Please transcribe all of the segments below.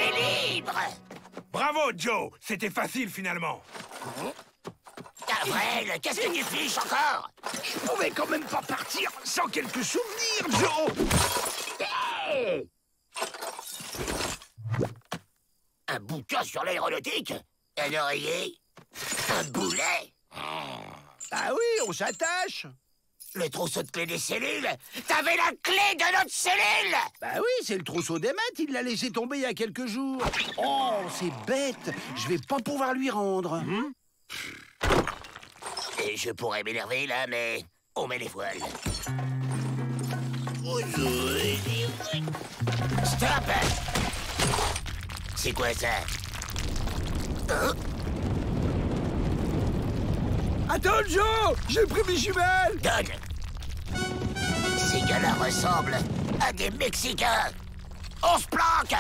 est libre! Bravo, Joe! C'était facile, finalement. Gavrel, qu'est-ce que tu fiches encore? Je pouvais quand même pas partir sans quelques souvenirs, Joe! Hey! Un bouquin sur l'aéronautique? Un oreiller? Un boulet? Ah oui, on s'attache! Le trousseau de clés des cellules? T'avais la clé de notre cellule! Bah oui, c'est le trousseau d'Emmett, il l'a laissé tomber il y a quelques jours. Oh, c'est bête, je vais pas pouvoir lui rendre. Et je pourrais m'énerver là, mais on met les voiles. Stop! C'est quoi ça? Hein? Attends, Joe! J'ai pris mes jumelles! Donne! Ces gars-là ressemblent à des Mexicains! On se planque!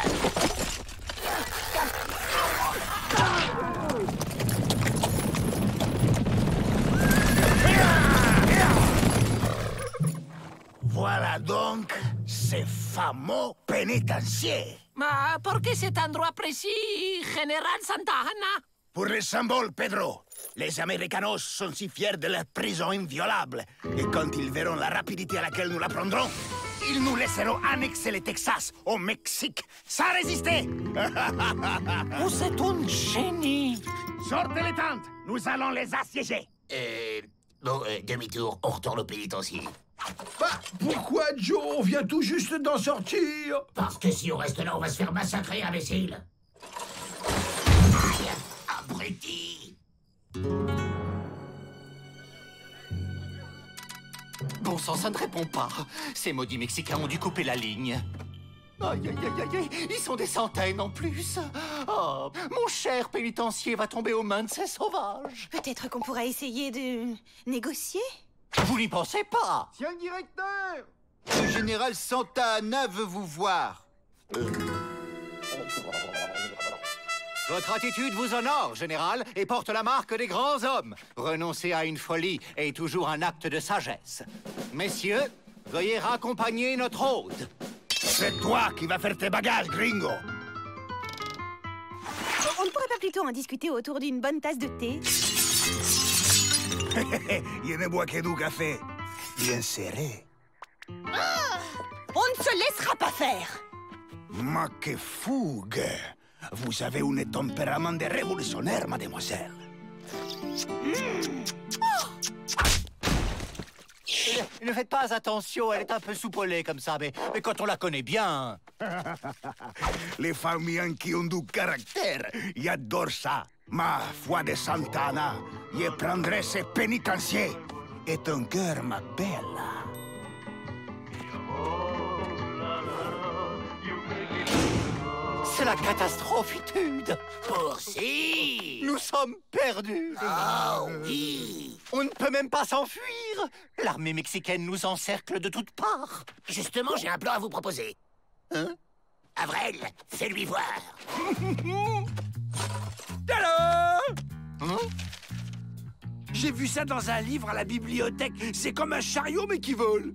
Voilà donc ces fameux pénitenciers. Ma pourquoi cet endroit précis, Général Santa Ana? Pour les symboles, Pedro. Les Américanos sont si fiers de leur prison inviolable. Et quand ils verront la rapidité à laquelle nous la prendrons, ils nous laisseront annexer le Texas au Mexique sans résister. Vous êtes un génie. Sortez les tentes, nous allons les assiéger. Bon, demi-tour, on retourne au pénitencier. Bah, pourquoi, Joe? On vient tout juste d'en sortir. Parce que si on reste là, on va se faire massacrer, imbécile. Aïe, abruti. Bon sang, ça ne répond pas. Ces maudits Mexicains ont dû couper la ligne. Aïe, aïe, aïe, aïe, ils sont des centaines en plus. Oh, mon cher pénitencier va tomber aux mains de ces sauvages. Peut-être qu'on pourra essayer de négocier? Vous n'y pensez pas? Tiens, le directeur! Le général Santa Ana veut vous voir. Votre attitude vous honore, général, et porte la marque des grands hommes. Renoncer à une folie est toujours un acte de sagesse. Messieurs, veuillez raccompagner notre hôte. C'est toi qui vas faire tes bagages, gringo. On ne pourrait pas plutôt en discuter autour d'une bonne tasse de thé? Je ne bois que du café. Bien serré. On ne se laissera pas faire! Ma que fougue! Vous avez un tempérament de révolutionnaire, mademoiselle. Ne faites pas attention, elle est un peu soupolée comme ça, mais quand on la connaît bien... Les familles qui ont du caractère, j'adore ça. Ma foi de Santa Ana, je prendrai ces pénitenciers. Et ton cœur, ma belle. C'est la catastrophitude. Poursi! Nous sommes perdus. Oh oui! On ne peut même pas s'enfuir. L'armée mexicaine nous encercle de toutes parts. Justement, j'ai un plan à vous proposer. Hein? Avril, fais-lui voir. Tadam! Hein? J'ai vu ça dans un livre à la bibliothèque. C'est comme un chariot, mais qui vole.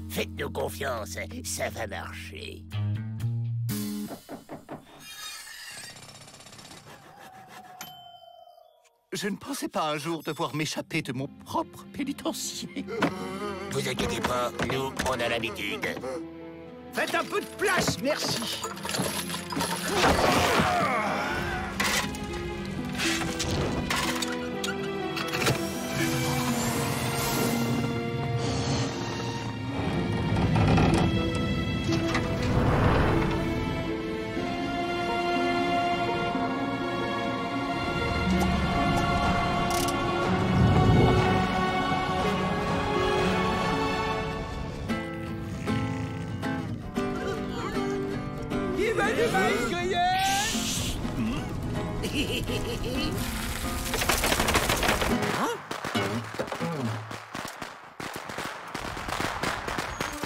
Faites-nous confiance, ça va marcher. Je ne pensais pas un jour devoir m'échapper de mon propre pénitencier. Vous inquiétez pas, nous, on a l'habitude. Faites un peu de place, merci.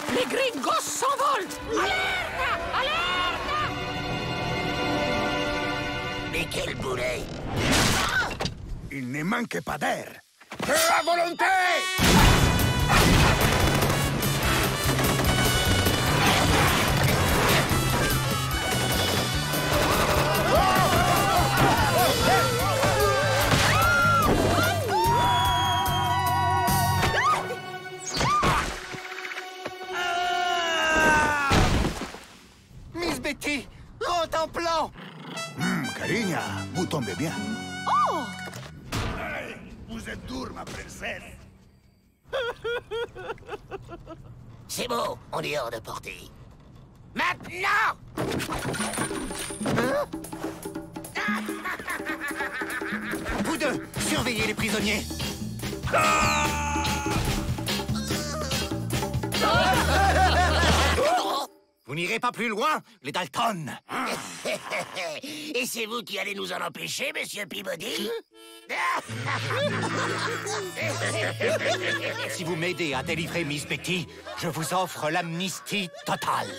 Les gringos s'envolent! Alerte! Alerte! Mais quel boulet! Il ne manque pas d'air. Feu à volonté! Mia, vous tombez bien. Oh! Allez, vous êtes dure, ma princesse. C'est bon, on est hors de portée. Maintenant! Vous deux, surveillez les prisonniers. Vous n'irez pas plus loin, les Dalton. Et c'est vous qui allez nous en empêcher, monsieur Peabody? Si vous m'aidez à délivrer Miss Betty, je vous offre l'amnistie totale.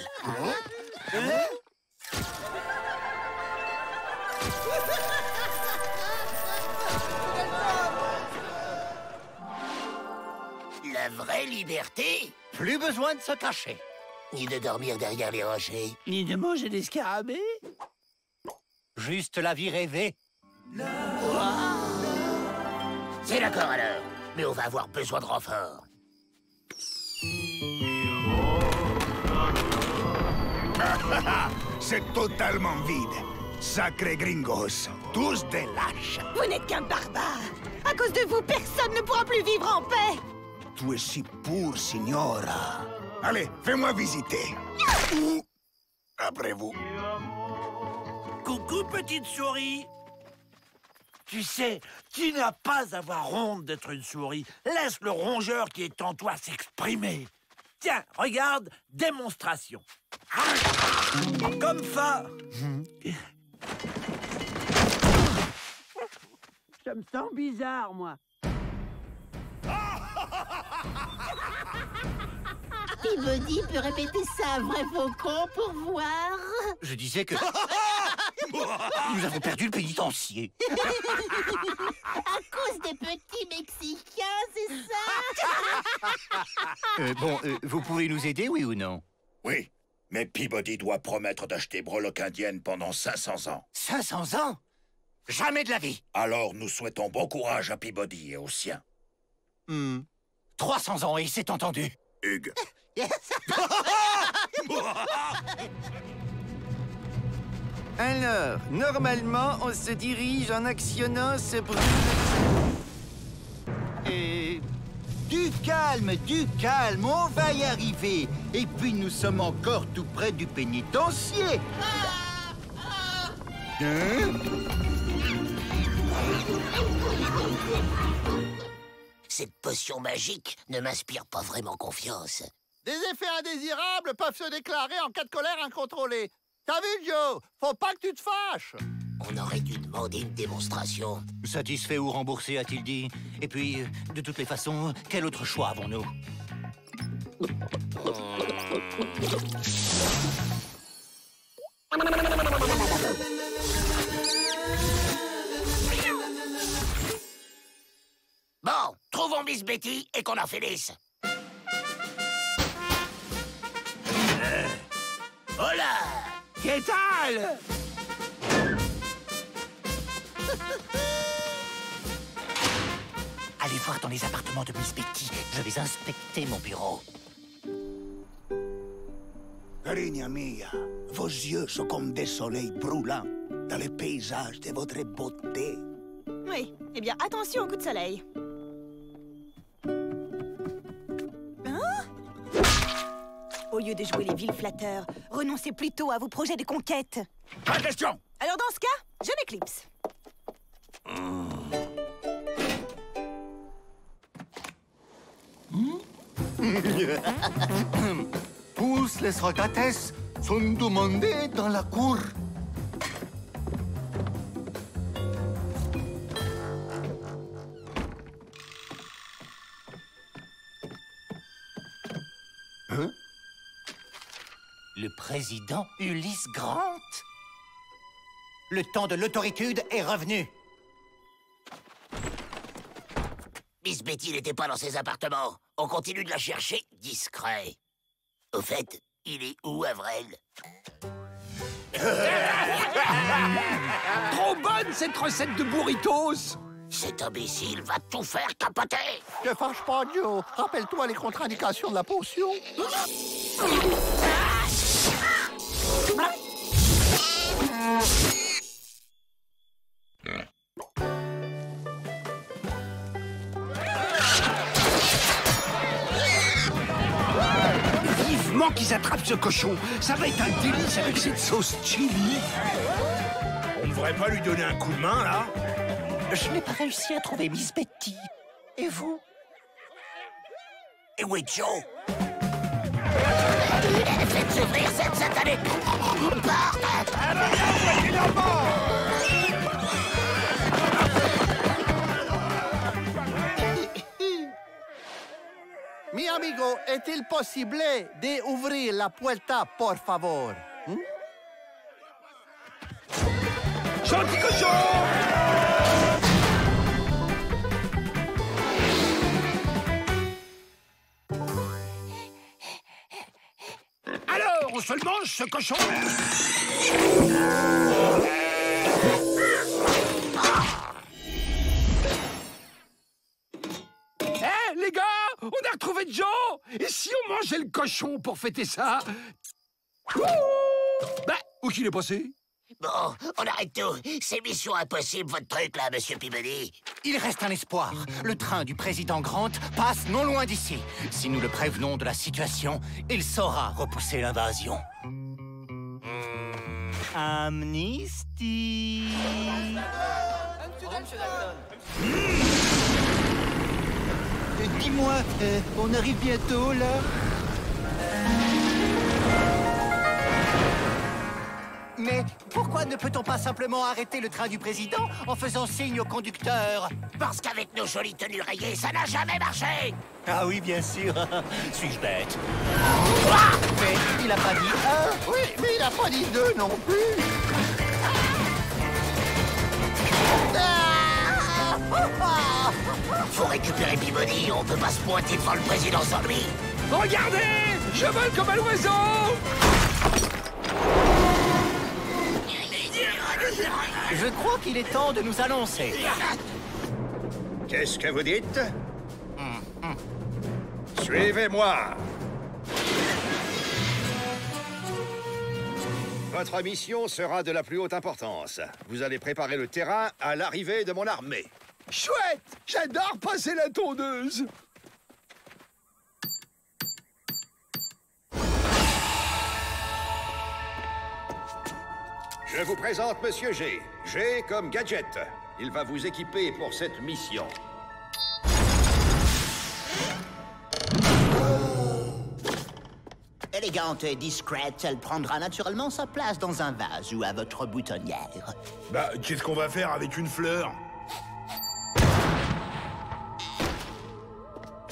La vraie liberté? Plus besoin de se cacher. Ni de dormir derrière les rochers. Ni de manger des scarabées. Juste la vie rêvée. C'est d'accord alors, mais on va avoir besoin de renfort. C'est totalement vide. Sacré gringos, tous des lâches. Vous n'êtes qu'un barbare. À cause de vous, personne ne pourra plus vivre en paix. Tu es si pure, signora. Allez, fais-moi visiter. Ou après vous. Coucou, petite souris. Tu sais, tu n'as pas à avoir honte d'être une souris. Laisse le rongeur qui est en toi s'exprimer. Tiens, regarde, démonstration. Comme ça. Je me sens bizarre, moi. Peabody peut répéter ça à vrai faucon pour voir. Je disais que... Nous avons perdu le pénitencier. À cause des petits Mexicains, c'est ça? Vous pouvez nous aider, oui ou non? Oui, mais Peabody doit promettre d'acheter breloques indiennes pendant 500 ans. 500 ans? Jamais de la vie. Alors, nous souhaitons bon courage à Peabody et aux siens. 300 ans, et c'est entendu. Hugues. Alors, normalement, on se dirige en actionnant ce brûle... Du calme, on va y arriver. Et puis nous sommes encore tout près du pénitencier. Cette potion magique ne m'inspire pas vraiment confiance. Des effets indésirables peuvent se déclarer en cas de colère incontrôlée. T'as vu, Joe? Faut pas que tu te fâches. On aurait dû demander une démonstration. Satisfait ou remboursé, a-t-il dit. Et puis, de toutes les façons, quel autre choix avons-nous? Bon, trouvons Miss Betty et qu'on en finisse. Hola! ¿Qué tal? Allez voir dans les appartements de Miss Betty. Je vais inspecter mon bureau. Carigna mia, vos yeux sont comme des soleils brûlants dans les paysages de votre beauté. Oui, eh bien, attention au coup de soleil. Hein? Au lieu de jouer les villes flatteurs, renoncez plutôt à vos projets de conquête. Pas question! Alors dans ce cas, je m'éclipse. Tous les rogates sont demandés dans la cour. Le président Ulysse Grant. Le temps de l'autoritude est revenu. Miss Betty n'était pas dans ses appartements. On continue de la chercher discret. Au fait, il est où, Avril? Trop bonne, cette recette de burritos! Cet imbécile va tout faire capoter! Te fâche pas, Joe. Rappelle-toi les contre-indications de la potion. vivement qu'ils attrapent ce cochon. Ça va être un délice avec cette sauce chili. On ne devrait pas lui donner un coup de main, là? Je n'ai pas réussi à trouver Miss Betty. Et vous? Et où est Joe? Faites ouvrir cette satanée porte! Mi amigo, est-il possible d'ouvrir la puerta, por favor? Gentil cochon! Alors, on se le mange, ce cochon? Les gars, on a retrouvé Joe! Et si on mangeait le cochon pour fêter ça? Bah, où qu'il est passé? Bon, on arrête tout. C'est mission impossible, votre truc, là, monsieur Peabody. Il reste un espoir. Le train du président Grant passe non loin d'ici. Si nous le prévenons de la situation, il saura repousser l'invasion. Amnistie. Dis-moi, on arrive bientôt, là? Mais pourquoi ne peut-on pas simplement arrêter le train du président en faisant signe au conducteur? Parce qu'avec nos jolies tenues rayées, ça n'a jamais marché. Ah oui, bien sûr. Suis-je bête? Mais il a pas dit un. Oui, mais il n'a pas dit deux non plus. Faut récupérer Peabody, on peut pas se pointer devant le président sans lui. Regardez! Je vole comme un oiseau! Je crois qu'il est temps de nous annoncer. Qu'est-ce que vous dites? Suivez-moi! Votre mission sera de la plus haute importance. Vous allez préparer le terrain à l'arrivée de mon armée. Chouette! J'adore passer la tondeuse! Je vous présente Monsieur G. G comme gadget. Il va vous équiper pour cette mission. Élégante et discrète, elle prendra naturellement sa place dans un vase ou à votre boutonnière. Bah, qu'est-ce qu'on va faire avec une fleur?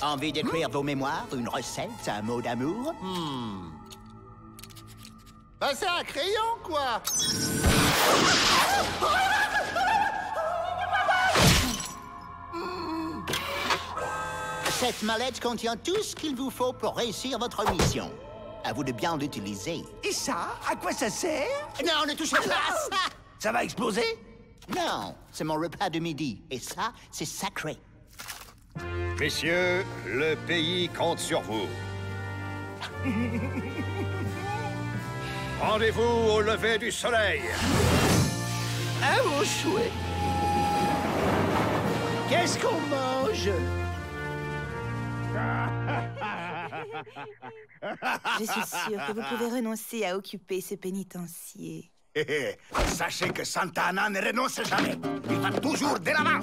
Envie d'écrire vos mémoires, une recette, un mot d'amour? Ben, c'est un crayon, quoi. Cette mallette contient tout ce qu'il vous faut pour réussir votre mission. À vous de bien l'utiliser. Et ça? À quoi ça sert? Non, ne touchez pas à ça! Ça va exploser? Non, c'est mon repas de midi. Et ça, c'est sacré. Messieurs, le pays compte sur vous. Rendez-vous au lever du soleil. Ah, mon chouette. Qu'est-ce qu'on mange? Je suis sûre que vous pouvez renoncer à occuper ce pénitencier. Sachez que Santa Anna ne renonce jamais. Il va toujours de l'avant.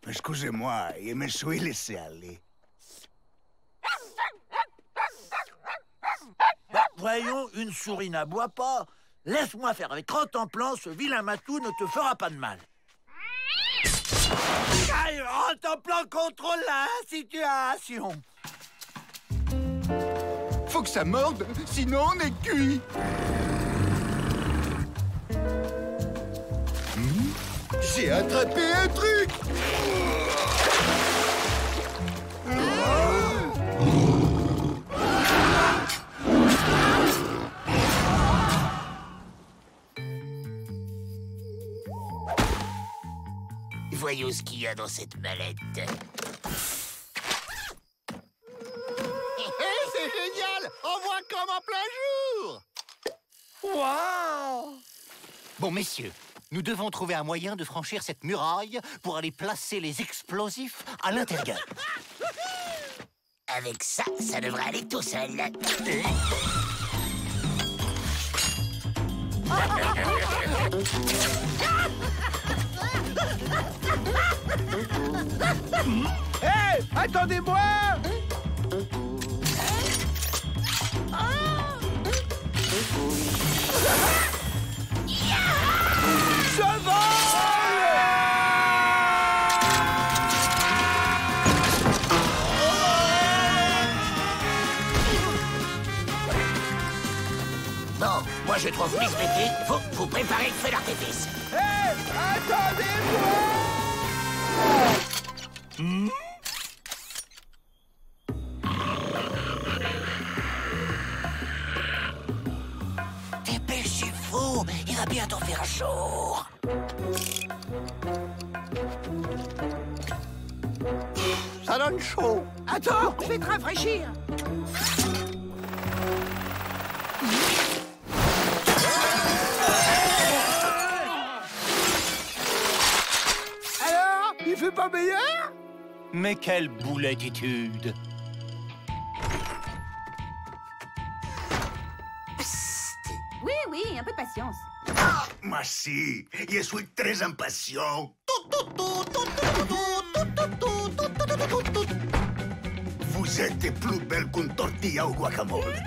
Excusez-moi, je me suis laissé aller. Bah, voyons, une souris n'aboie pas. Laisse-moi faire avec 30 en plan, ce vilain matou ne te fera pas de mal. Allez, rentre en plan, contrôle la situation. Faut que ça morde, sinon on est cuit. J'ai attrapé un truc. Voyons ce qu'il y a dans cette mallette. C'est génial. On voit comme en plein jour. Bon, messieurs, Nous devons trouver un moyen de franchir cette muraille pour aller placer les explosifs à l'intérieur. Avec ça, ça devrait aller tout seul. Hé, attendez-moi! Je vole! Bon, moi je trouve Miss Betty, faut vous préparer le feu d'artifice. Hé, attendez-moi! Dépêchez-vous, il va bientôt faire jour. Ça donne chaud. Attends, je vais te rafraîchir. Alors, il fait pas meilleur? Mais quelle boulettitude! Oui, oui, un peu de patience. Ma si, je suis très impatient. Vous êtes plus belle qu'une tortilla au guacamole.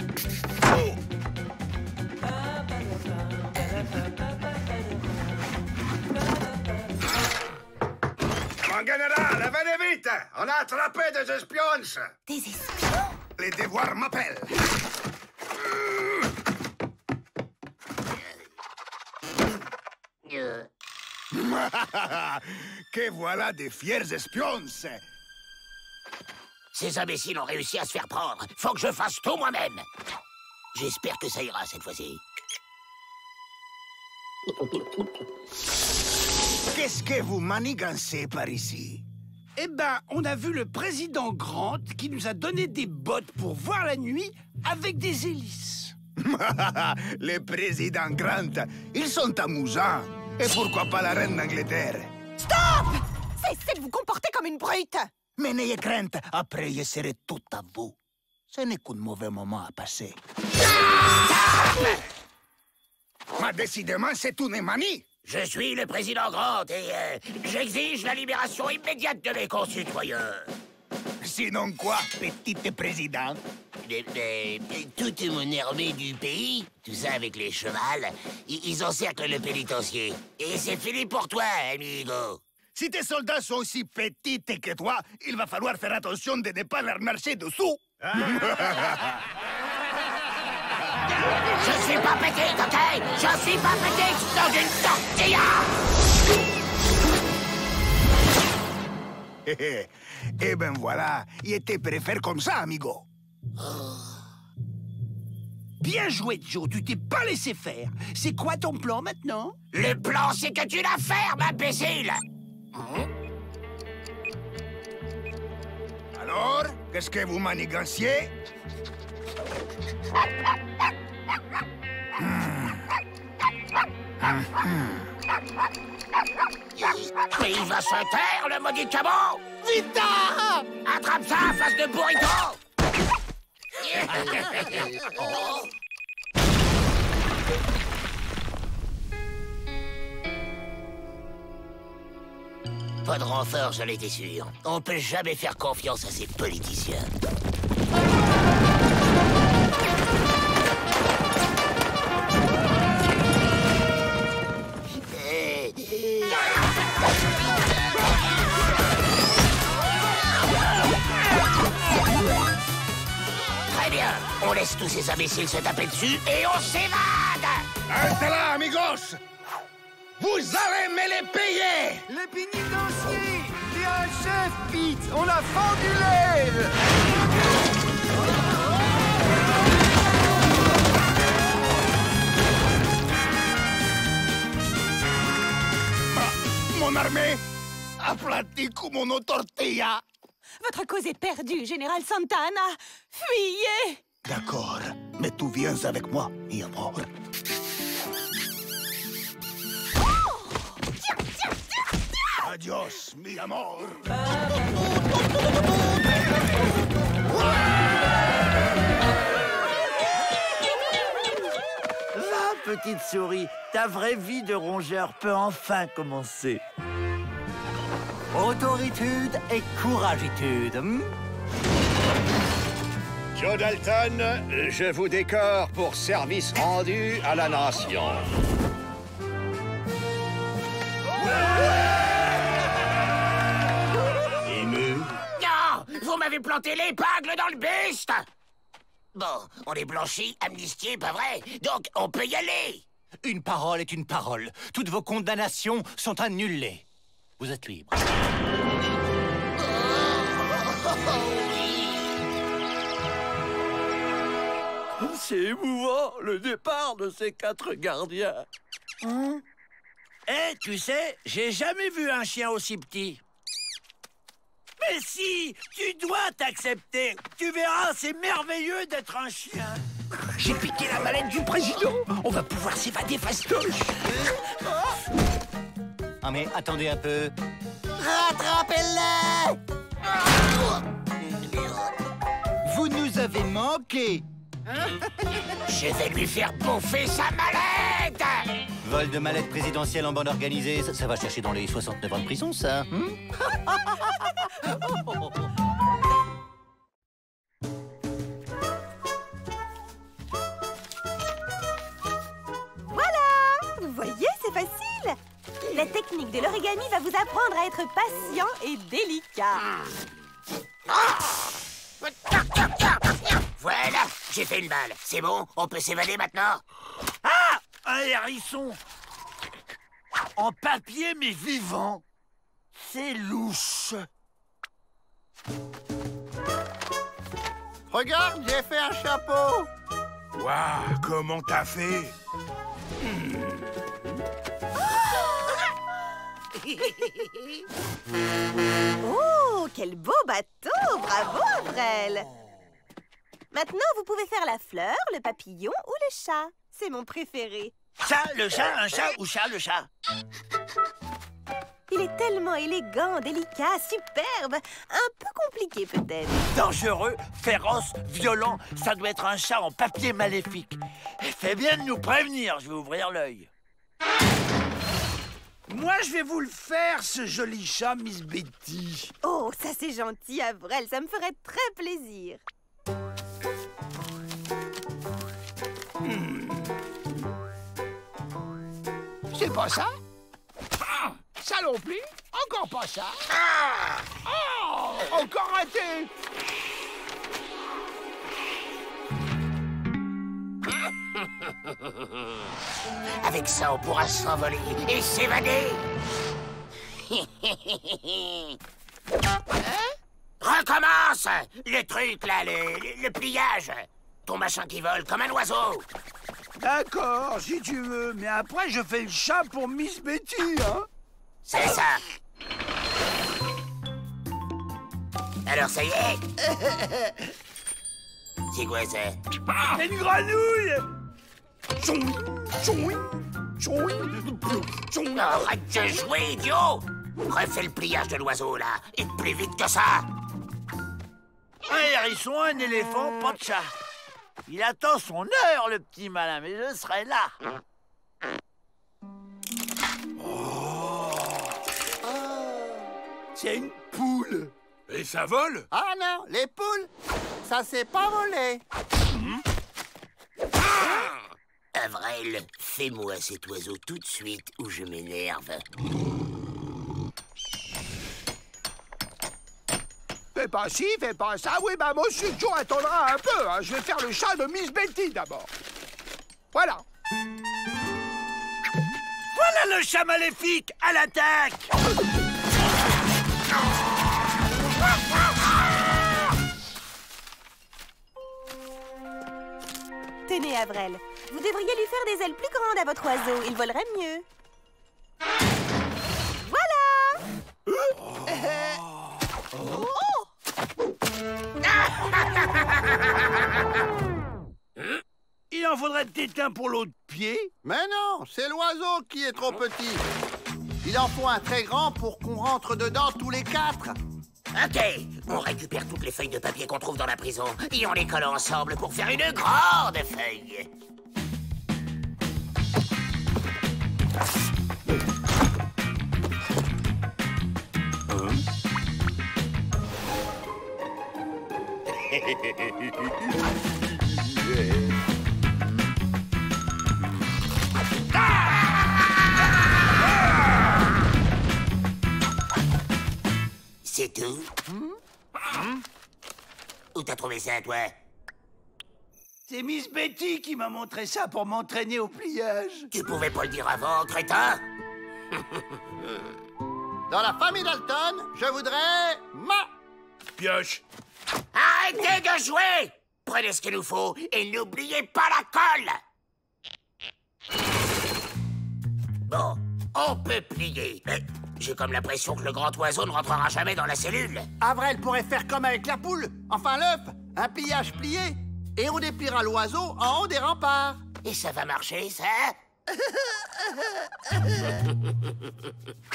Mon général, venez vite! On a attrapé des espions! Des espions? Les devoirs m'appellent. Que voilà des fiers espions. Ces imbéciles ont réussi à se faire prendre. Faut que je fasse tout moi-même. J'espère que ça ira cette fois-ci. Qu'est-ce que vous manigancez par ici? Eh ben, on a vu le président Grant qui nous a donné des bottes pour voir la nuit avec des hélices. Les présidents Grant, ils sont amusants. Et pourquoi pas la reine d'Angleterre? Stop! Cessez de vous comporter comme une brute! Mais n'ayez crainte, après je serai tout à vous. Ce n'est qu'un mauvais moment à passer. Mais décidément, c'est une manie. Je suis le président Grant et j'exige la libération immédiate de mes concitoyens. Sinon quoi, petite présidente? Toute mon armée du pays, tout ça avec les chevals, ils encerclent le pénitencier. Et c'est fini pour toi, amigo. Si tes soldats sont aussi petites que toi, il va falloir faire attention de ne pas leur marcher dessous. Je suis pas petite, ok? Je suis pas petite dans une tortilla! Eh ben voilà, il te préfère comme ça, amigo. Bien joué, Joe, tu t'es pas laissé faire. C'est quoi ton plan maintenant? Le plan, c'est que tu la fermes, imbécile! Alors, qu'est-ce que vous maniganciez? Mais il va se taire, le maudit cabot! Vite! Attrape ça, face de burrito! Pas de renfort, j'en étais sûr. On peut jamais faire confiance à ces politiciens. Très bien, on laisse tous ces imbéciles se taper dessus et on s'évade! Restez là, amigos! Vous allez me les payer! Les pénitenciers! T'es un chef, Pete! On a fendu l'aile! Mon armée aplatie comme une tortilla. Votre cause est perdue, Général Santana! Fuyez! D'accord, mais tu viens avec moi, mi amor. Adios, mi amor. Va, petite souris, ta vraie vie de rongeur peut enfin commencer. Autoritude et couragitude. Joe Dalton, je vous décore pour service rendu à la nation. Ému? Non! Vous m'avez planté l'épingle dans le buste! Bon, on est blanchi, amnistié, pas vrai? Donc, on peut y aller! Une parole est une parole. Toutes vos condamnations sont annulées. Vous êtes libre. C'est émouvant, le départ de ces 4 gardiens. Eh, tu sais, j'ai jamais vu un chien aussi petit. Mais si, tu dois t'accepter. Tu verras, c'est merveilleux d'être un chien. J'ai piqué la mallette du président. On va pouvoir s'évader fastoche. Ah mais attendez un peu. Rattrapez-le! Vous nous avez manqué. Je vais lui faire bouffer sa mallette! Vol de mallette présidentielle en bande organisée, ça va chercher dans les 69 ans de prison, ça. Voilà! Vous voyez, c'est facile! La technique de l'origami va vous apprendre à être patient et délicat. Voilà, j'ai fait une balle. C'est bon, on peut s'évader maintenant? Ah! Un hérisson! En papier, mais vivant. C'est louche. Regarde, j'ai fait un chapeau. Waouh, comment t'as fait? Oh, quel beau bateau! Bravo, Avrel! Maintenant, vous pouvez faire la fleur, le papillon ou le chat. C'est mon préféré. Chat, le chat, un chat ou chat, le chat? Il est tellement élégant, délicat, superbe. Un peu compliqué, peut-être. Dangereux, féroce, violent, ça doit être un chat en papier maléfique. Fais bien de nous prévenir, je vais ouvrir l'œil. Moi, je vais vous le faire, ce joli chat, Miss Betty. Oh, ça c'est gentil, Avrel. Ça me ferait très plaisir. C'est pas ça? Ah, ça non plus? Encore pas ça? Oh, encore raté! Avec ça, on pourra s'envoler et s'évader. Recommence! Le truc, là, le pliage. Ton machin qui vole comme un oiseau. D'accord, si tu veux, mais après, je fais le chat pour Miss Betty, hein? C'est ça. Alors, ça y est? C'est quoi, ça? Une grenouille! Arrête de jouer, idiot! Refais le pliage de l'oiseau, là, et plus vite que ça! Un hérisson, un éléphant, pas de chat. Il attend son heure, le petit malin, mais je serai là. C'est une poule. Et ça vole? Ah non, les poules, ça s'est pas volé. Avrel, fais-moi cet oiseau tout de suite ou je m'énerve. Fais pas ci, fais pas ça. Oui, bah, monsieur Joe attendra un peu. Hein. Je vais faire le chat de Miss Betty d'abord. Voilà. Voilà le chat maléfique, à l'attaque! Tenez, Avrel. Vous devriez lui faire des ailes plus grandes à votre oiseau. Il volerait mieux. Voilà! Il en faudrait peut-être un pour l'autre pied. Mais non, c'est l'oiseau qui est trop petit. Il en faut un très grand pour qu'on rentre dedans tous les 4. Ok, on récupère toutes les feuilles de papier qu'on trouve dans la prison et on les colle ensemble pour faire une grande feuille. C'est tout? Où t'as trouvé ça, toi? C'est Miss Betty qui m'a montré ça pour m'entraîner au pliage. Tu pouvais pas le dire avant, crétin? Dans la famille Dalton, je voudrais ma Pioche. Arrêtez de jouer! Prenez ce qu'il nous faut et n'oubliez pas la colle! Bon, on peut plier. Mais j'ai comme l'impression que le grand oiseau ne rentrera jamais dans la cellule. Avril pourrait faire comme avec la poule, enfin l'œuf, un pliage plié, et on dépliera l'oiseau en haut des remparts. Et ça va marcher, ça?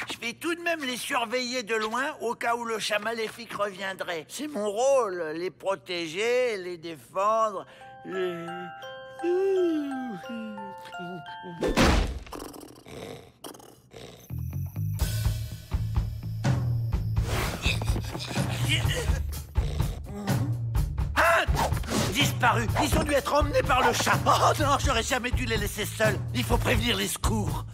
Je vais tout de même les surveiller de loin au cas où le chat maléfique reviendrait. C'est mon rôle, les protéger, les défendre. Ah! Disparu. Ils ont dû être emmenés par le chat. Oh non, j'aurais jamais dû les laisser seuls. Il faut prévenir les secours.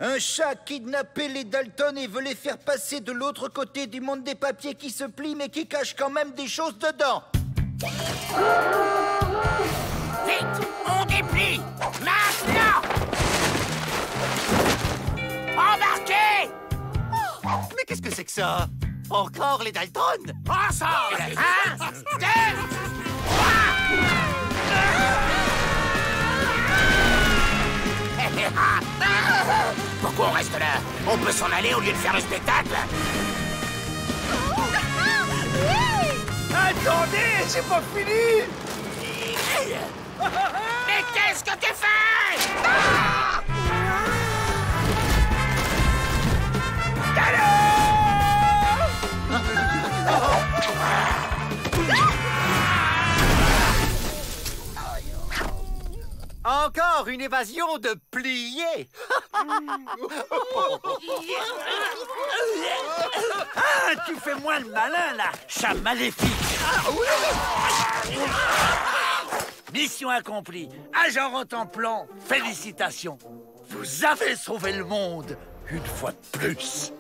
Un chat kidnappé les Dalton et veut les faire passer de l'autre côté du monde des papiers qui se plient mais qui cachent quand même des choses dedans. Vite, on déplie! Maintenant! Embarquez! Mais qu'est-ce que c'est que ça? Encore les Dalton? Ensemble! 1, 2, 3! Pourquoi on reste là? On peut s'en aller au lieu de faire le spectacle? Attendez, c'est pas fini! Mais qu'est-ce que tu fais? Encore une évasion de pliés. Ah, tu fais moins le malin, là, chat maléfique. Mission accomplie. Agent Rotenplan, félicitations. Vous avez sauvé le monde, une fois de plus.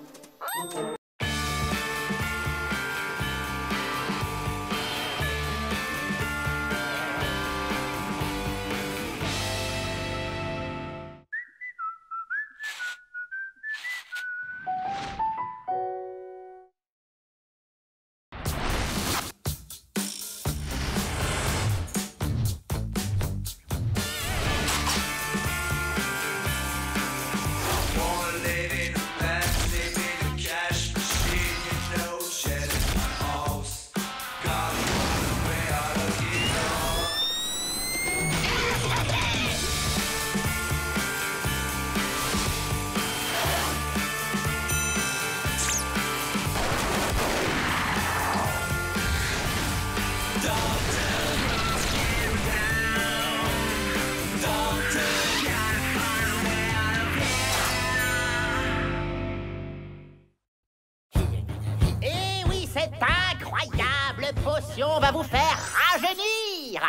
potion va vous faire rajeunir.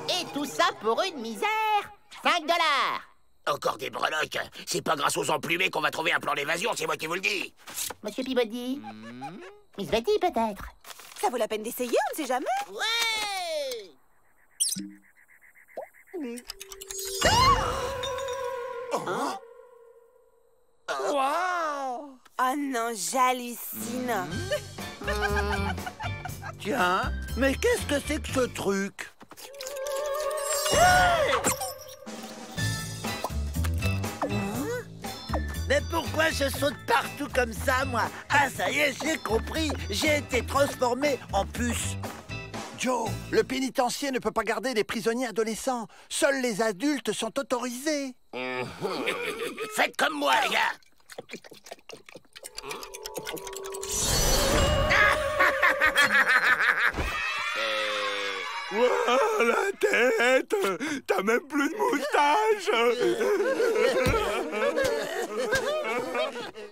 Et tout ça pour une misère. 5 $. Encore des breloques. C'est pas grâce aux emplumés qu'on va trouver un plan d'évasion, c'est moi qui vous le dis. Monsieur Peabody, Miss Betty peut-être. Ça vaut la peine d'essayer, on ne sait jamais. Ouais. Wow. Oh non, j'hallucine. Tiens, mais qu'est-ce que c'est que ce truc? Mais pourquoi je saute partout comme ça, moi? Ah, ça y est, j'ai compris. J'ai été transformé en puce. Joe, le pénitencier ne peut pas garder des prisonniers adolescents. Seuls les adultes sont autorisés. Faites comme moi, les gars. Ouah, la tête! T'as même plus de moustache!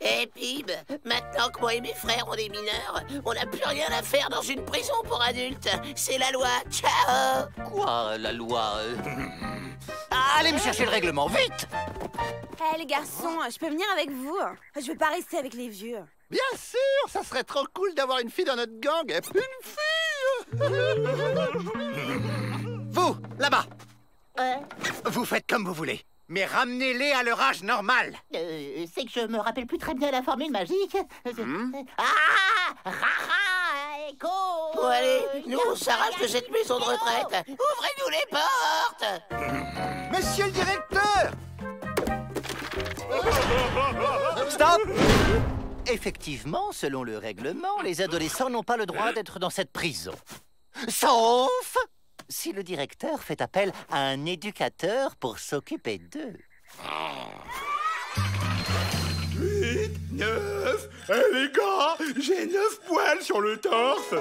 Eh Pib, maintenant que moi et mes frères on est mineurs, on n'a plus rien à faire dans une prison pour adultes. C'est la loi. Ciao! Quoi, la loi Allez me chercher le règlement, vite! Eh les garçons, je peux venir avec vous? Je vais pas rester avec les vieux. Bien sûr, ça serait trop cool d'avoir une fille dans notre gang. Et puis une fille. Vous, là-bas. Vous faites comme vous voulez, mais ramenez-les à leur âge normal. C'est que je me rappelle plus très bien la formule magique. Ah! Raha! Écho! Bon allez, nous on s'arrache de cette maison de retraite. Ouvrez-nous les portes! Monsieur le directeur! Stop! Effectivement, selon le règlement, les adolescents n'ont pas le droit d'être dans cette prison. Sauf si le directeur fait appel à un éducateur pour s'occuper d'eux. 8, 9... Eh les gars, j'ai 9 poils sur le torse.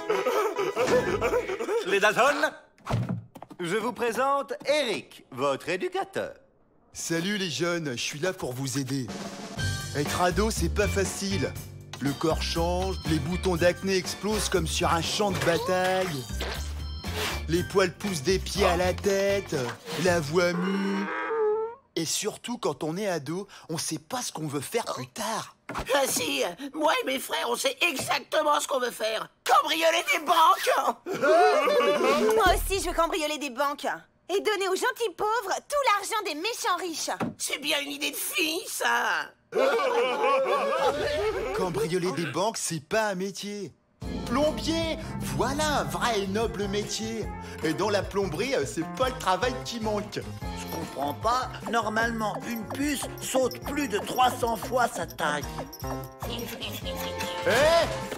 Les Dalton, je vous présente Eric, votre éducateur. Salut les jeunes, je suis là pour vous aider. Être ado, c'est pas facile. Le corps change, les boutons d'acné explosent comme sur un champ de bataille. Les poils poussent des pieds à la tête, la voix mue. Et surtout, quand on est ado, on sait pas ce qu'on veut faire plus tard. Ah si, moi et mes frères, on sait exactement ce qu'on veut faire. Cambrioler des banques. Moi aussi, je veux cambrioler des banques. Et donner aux gentils pauvres tout l'argent des méchants riches. C'est bien une idée de fille, ça. Cambrioler des banques, c'est pas un métier. Plombier, voilà un vrai et noble métier. Et dans la plomberie, c'est pas le travail qui manque. Je comprends pas. Normalement, une puce saute plus de 300 fois sa taille.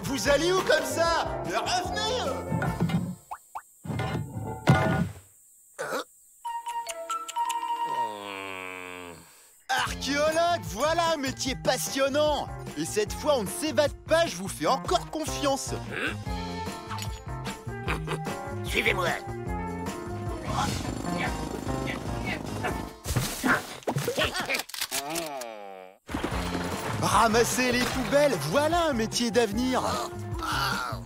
Vous allez où comme ça? Revenez! Archéologue, voilà un métier passionnant. Et cette fois, on ne s'évade pas, je vous fais encore confiance. Suivez-moi. Ramasser les poubelles, voilà un métier d'avenir.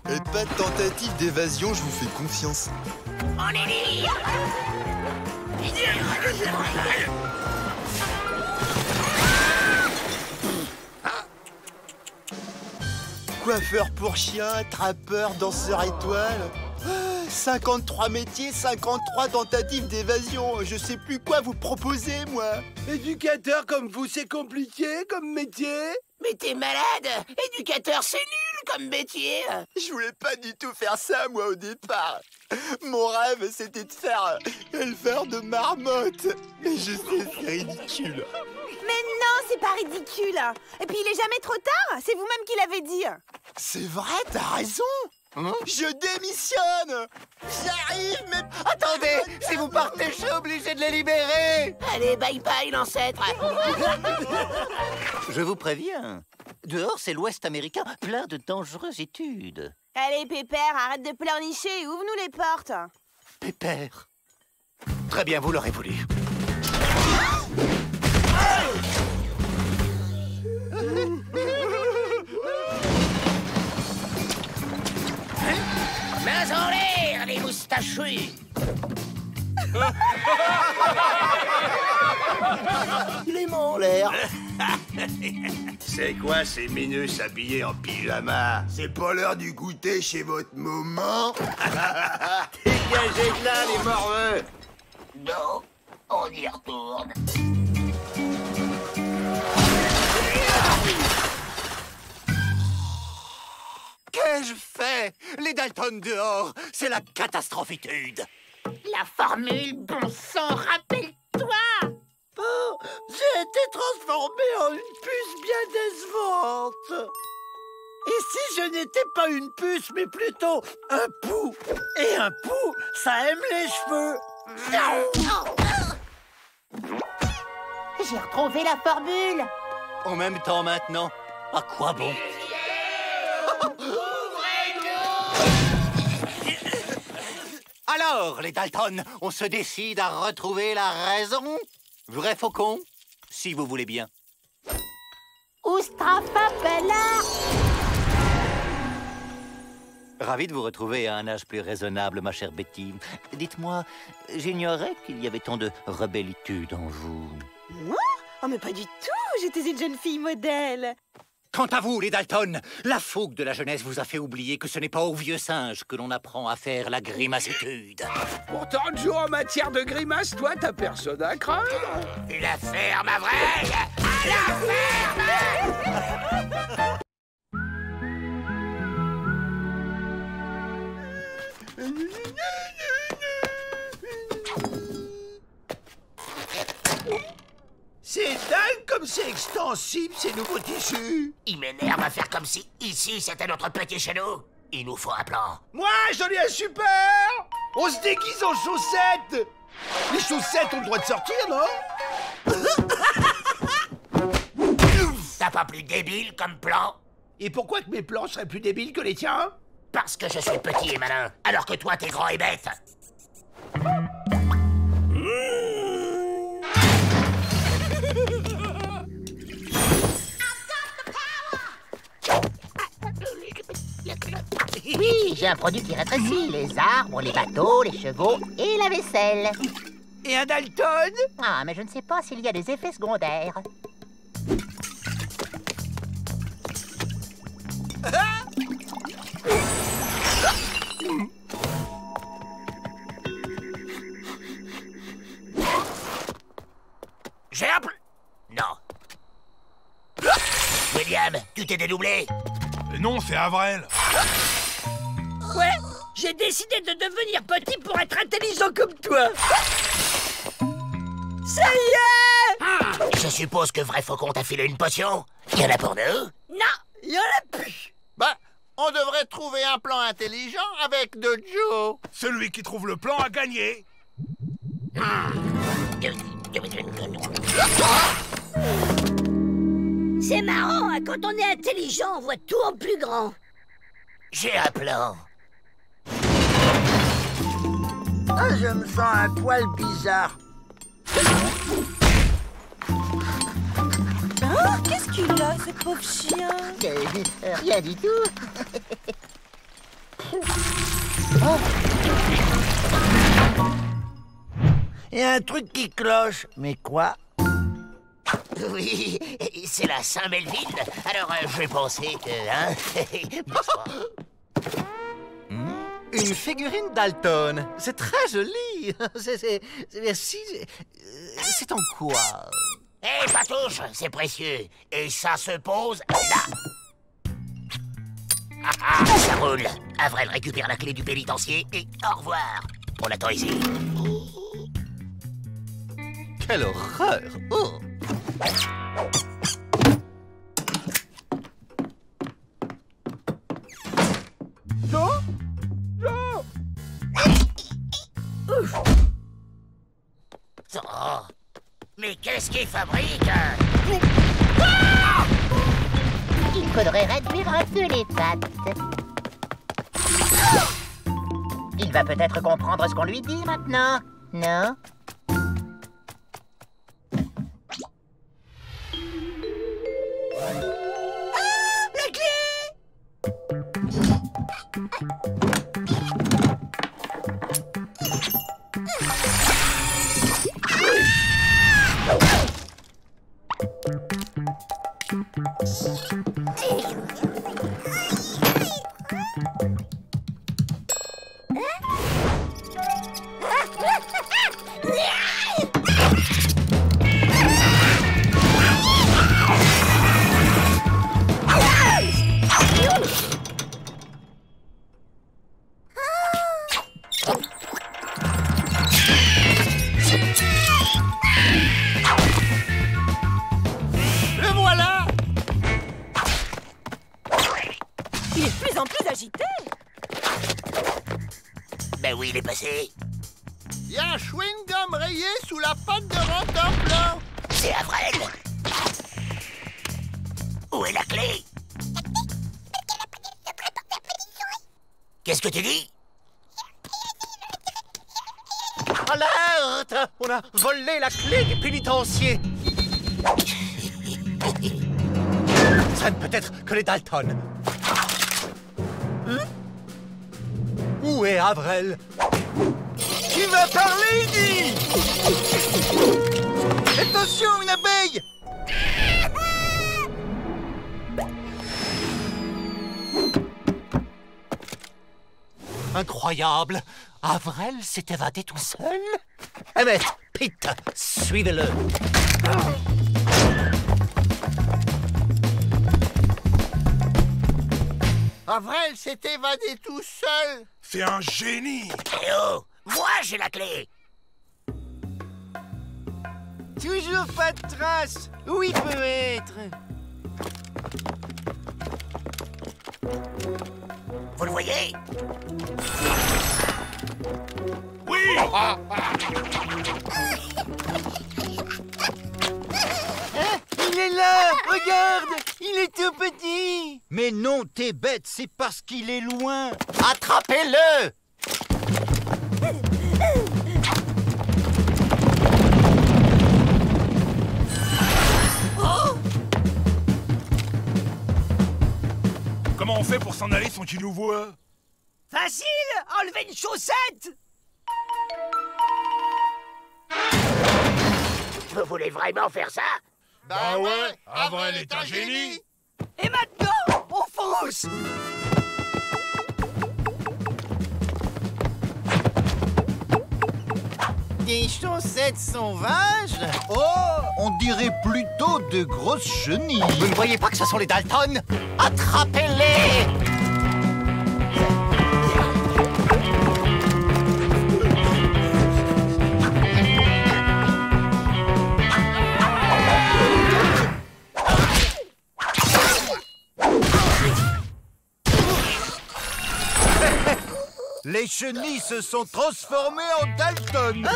Et pas de tentative d'évasion, je vous fais confiance. On est libre. Coiffeur pour chien, trappeur, danseur étoile. 53 métiers, 53 tentatives d'évasion. Je sais plus quoi vous proposer, moi. Éducateur comme vous, c'est compliqué comme métier? Mais t'es malade. Éducateur, c'est nul comme métier. Je voulais pas du tout faire ça, moi, au départ. Mon rêve, c'était de faire éleveur de marmottes. Et je sais, c'est ridicule. Mais non, c'est pas ridicule. Et puis il est jamais trop tard. C'est vous-même qui l'avez dit. C'est vrai, t'as raison. Je démissionne. J'arrive, mais... Attendez, si vous partez, je suis obligé de les libérer. Allez, bye bye, l'ancêtre. Je vous préviens, dehors, c'est l'Ouest américain, plein de dangereuses études. Allez, Pépère, arrête de pleurnicher et ouvre-nous les portes. Pépère. Très bien, vous l'aurez voulu. Mains en l'air, les moustachus. Les mains en l'air. C'est quoi ces minus habillés en pyjama? C'est pas l'heure du goûter chez votre maman? Dégagez de là, les morveux. Non, on y retourne. Qu'ai-je fait? Les Dalton dehors, c'est la catastrophitude. La formule, bon sang, rappelle-toi. Oh, j'ai été transformé en une puce bien décevante. Et si je n'étais pas une puce, mais plutôt un pou? Et un pou, ça aime les cheveux. J'ai retrouvé la formule. En même temps maintenant, à quoi bon? Alors, les Dalton, on se décide à retrouver la raison? Vrai faucon? Si vous voulez bien. Oustrafabella! Ravi de vous retrouver à un âge plus raisonnable, ma chère Betty. Dites-moi, j'ignorais qu'il y avait tant de rebellitude en vous. Moi? Oh, mais pas du tout. J'étais une jeune fille modèle. Quant à vous, les Dalton, la fougue de la jeunesse vous a fait oublier que ce n'est pas aux vieux singes que l'on apprend à faire la grimacetude. Pourtant, Joe, en matière de grimace, toi, t'as personne à craindre. La ferme, Avril! La ferme! C'est dingue comme c'est extensible, ces nouveaux tissus. Il m'énerve à faire comme si ici c'était notre petit chez nous. Il nous faut un plan. Moi, j'en ai un super. On se déguise en chaussettes. Les chaussettes ont le droit de sortir, non? T'as pas plus débile comme plan? Et pourquoi que mes plans seraient plus débiles que les tiens? Parce que je suis petit et malin, alors que toi t'es grand et bête. Oui, j'ai un produit qui rétrécit. Les arbres, les bateaux, les chevaux et la vaisselle. Et un Dalton? Ah, mais je ne sais pas s'il y a des effets secondaires. J'ai un plan. Non. William, tu t'es dédoublé? Non, c'est Avril. Ouais, j'ai décidé de devenir petit pour être intelligent comme toi. Ça y est! Je suppose que Vrai Faucon t'a filé une potion. Il y en a pour nous? Non, il y en a plus. Bah, on devrait trouver un plan intelligent avec de Joe. Celui qui trouve le plan a gagné. C'est marrant, hein, quand on est intelligent, on voit tout en plus grand. J'ai un plan. Ah, je me sens un poil bizarre. Oh, qu'est-ce qu'il a, ce pauvre chien? Rien du tout. Il y a un truc qui cloche. Mais quoi? Oui, c'est la Saint-Melville. Alors, j'ai pensé que... Hein? Une figurine Dalton. C'est très joli. Merci. C'est en quoi? Hé, Patouche, c'est précieux. Et ça se pose là. Ah, ça roule. Avril récupère la clé du pénitencier et au revoir. On l'attend ici. Quelle horreur! Oh. Joe? Joe? Oh. Mais qu'est-ce qu'il fabrique? Il faudrait réduire un peu les pattes. Il va peut-être comprendre ce qu'on lui dit maintenant, non? La clé! Le voilà! Ben oui, il est passé. Il y a un chewing-gum rayé sous la patte de Rotoplan. C'est Avrel. Où est la clé? Qu'est-ce que tu dis? Alerte! On a volé la clé du pénitencier. Ça ne peut être que les Dalton. Où est Avrel? Qui va parler, dit? Attention, une abeille! Incroyable! Avrel s'est évadé tout seul? Emmett, Pete, suivez-le. Avrel s'est évadé tout seul. C'est un génie. Eh oh, moi j'ai la clé. Toujours pas de trace. Où il peut être? Vous le voyez? Oui. Il est là! Regarde! Il est tout petit! Mais non, t'es bête, c'est parce qu'il est loin! Attrapez-le! Comment on fait pour s'en aller sans qu'il nous voie? Facile! Enlevez une chaussette! Vous voulez vraiment faire ça? Bah ouais, Avrel est un génie. Et maintenant, on fonce! Des chaussettes sauvages? Oh! On dirait plutôt de grosses chenilles! Vous ne voyez pas que ce sont les Dalton? Attrapez-les! Les chenilles se sont transformées en Dalton!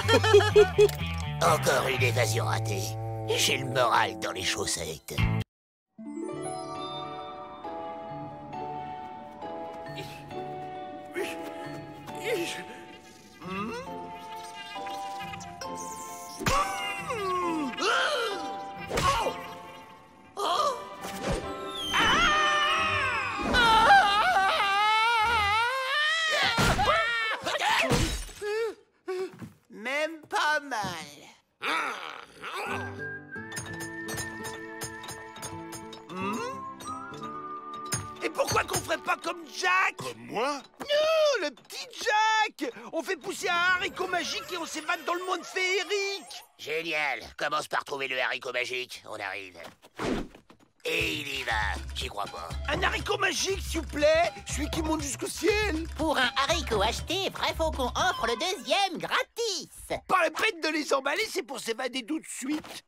Encore une évasion ratée. J'ai le moral dans les chaussettes. Même pas mal. Et pourquoi qu'on ferait pas comme Jack? Comme moi? Non, le petit Jack! On fait pousser un haricot magique et on s'évade dans le monde féerique! Génial. Commence par trouver le haricot magique. On arrive. Et il y va. J'y crois pas. Un haricot magique, s'il vous plaît! Celui qui monte jusqu'au ciel! Pour un haricot acheté, Vrai Faucon offre le deuxième gratis. Pas la peine de les emballer, c'est pour s'évader tout de suite!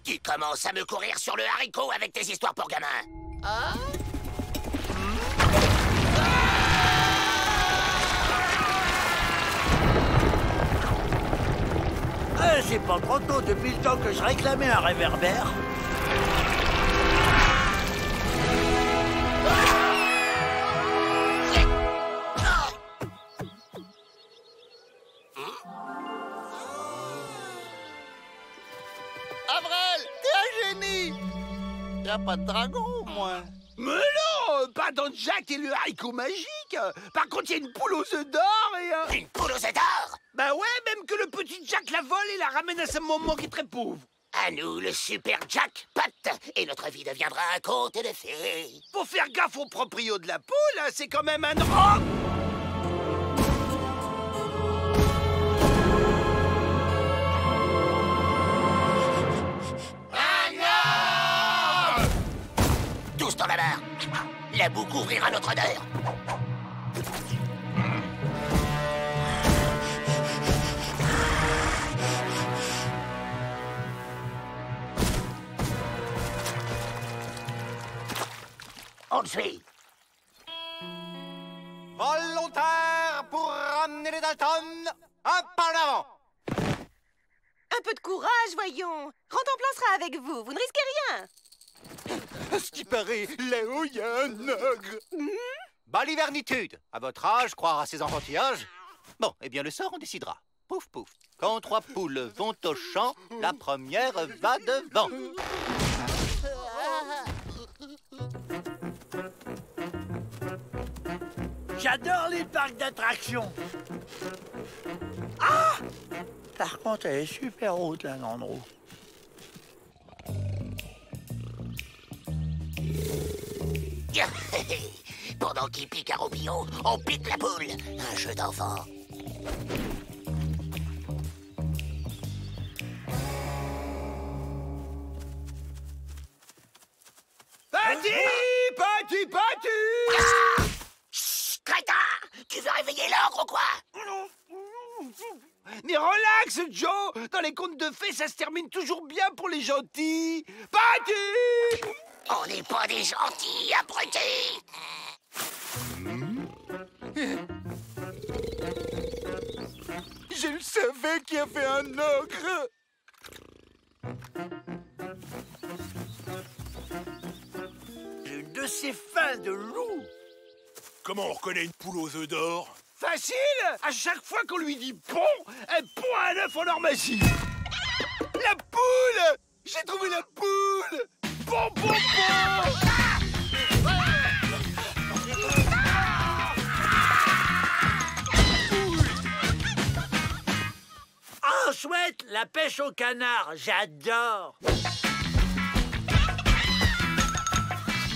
Tu commences à me courir sur le haricot avec tes histoires pour gamins. C'est pas trop tôt depuis le temps que je réclamais un réverbère. Avrel, t'es un génie. Y'a pas de dragon, au moins. Mais non, pas dans Jack et le haricot magique. Par contre, il y a une poule aux œufs d'or et... Une poule aux œufs d'or? Bah ouais, même que le petit Jack la vole et la ramène à sa maman qui est très pauvre. À nous, le super Jack Pot, et notre vie deviendra un conte de fées. Faut faire gaffe au proprio de la poule, hein, c'est quand même un drame. Tous dans la barre. La boue couvrira notre odeur. le suit. Volontaire pour ramener les Dalton. Un pas en avant. Un peu de courage, voyons. Rantanplan sera avec vous, vous ne risquez rien. À ce qui paraît, là-haut, il y a un ogre. Balivernitude. À votre âge, croire à ces enfantillages. Bon, eh bien, le sort, on décidera. Pouf, pouf. Quand 3 poules vont au champ, la première va devant. J'adore les parcs d'attractions. Ah! Par contre, elle est super haute, la Landreau. Pendant qu'il pique un roupillon, on pique la poule. Un jeu d'enfant. Petit Ah! Chut, crétin! Tu veux réveiller l'ogre ou quoi? Mais relax, Joe. Dans les contes de fées, ça se termine toujours bien pour les gentils. Petit! On n'est pas des gentils, abrutis! Je le savais qu'il y avait un ogre. J'ai une de ces fins de loup. Comment on reconnaît une poule aux œufs d'or? Facile! À chaque fois qu'on lui dit pont, elle pond un œuf en or massif. La poule! J'ai trouvé la poule! Pont, pont, pont! Oh, chouette, la pêche au canard, j'adore.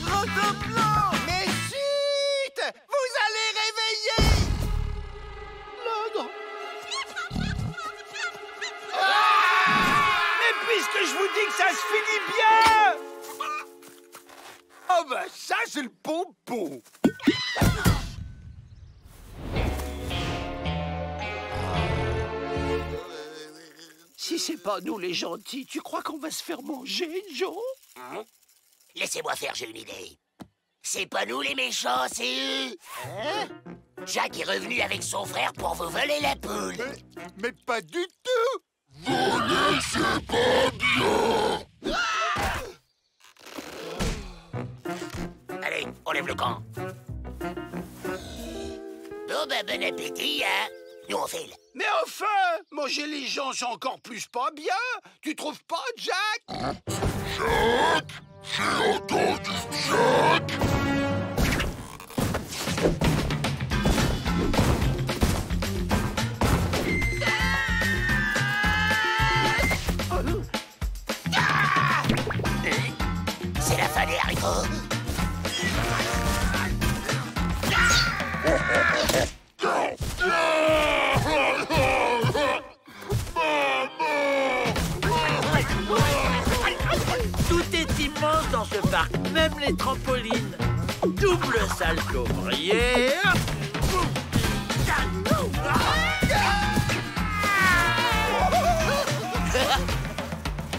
Rantanplan! Mais chut! Vous allez réveiller l'ogre! Mais puisque je vous dis que ça se finit bien! Oh bah ça, c'est le pompon! Si c'est pas nous les gentils, tu crois qu'on va se faire manger, Joe? Laissez-moi faire, j'ai une idée. C'est pas nous les méchants, c'est eux. Hein? Jack est revenu avec son frère pour vous voler la poule. Mais pas du tout. Voler, c'est pas bien. Allez, on lève le camp. Bon, ben, bon appétit, hein. Nous, on file. Mais enfin, manger les gens, c'est encore plus pas bien. Tu trouves pas, Jack? Jack? J'ai entendu Jack. C'est la fin des haricots. Tout est immense dans ce parc, même les trampolines. Double salto arrière.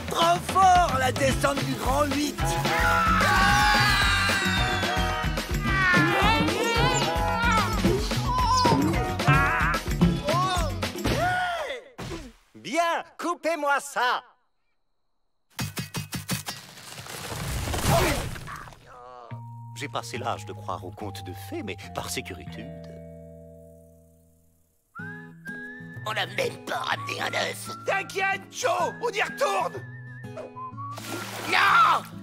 Trop fort, la descente du Grand 8. Bien, coupez-moi ça. J'ai passé l'âge de croire aux contes de fées, mais par sécurité. On n'a même pas ramené un œuf. T'inquiète, Joe, on y retourne. Non!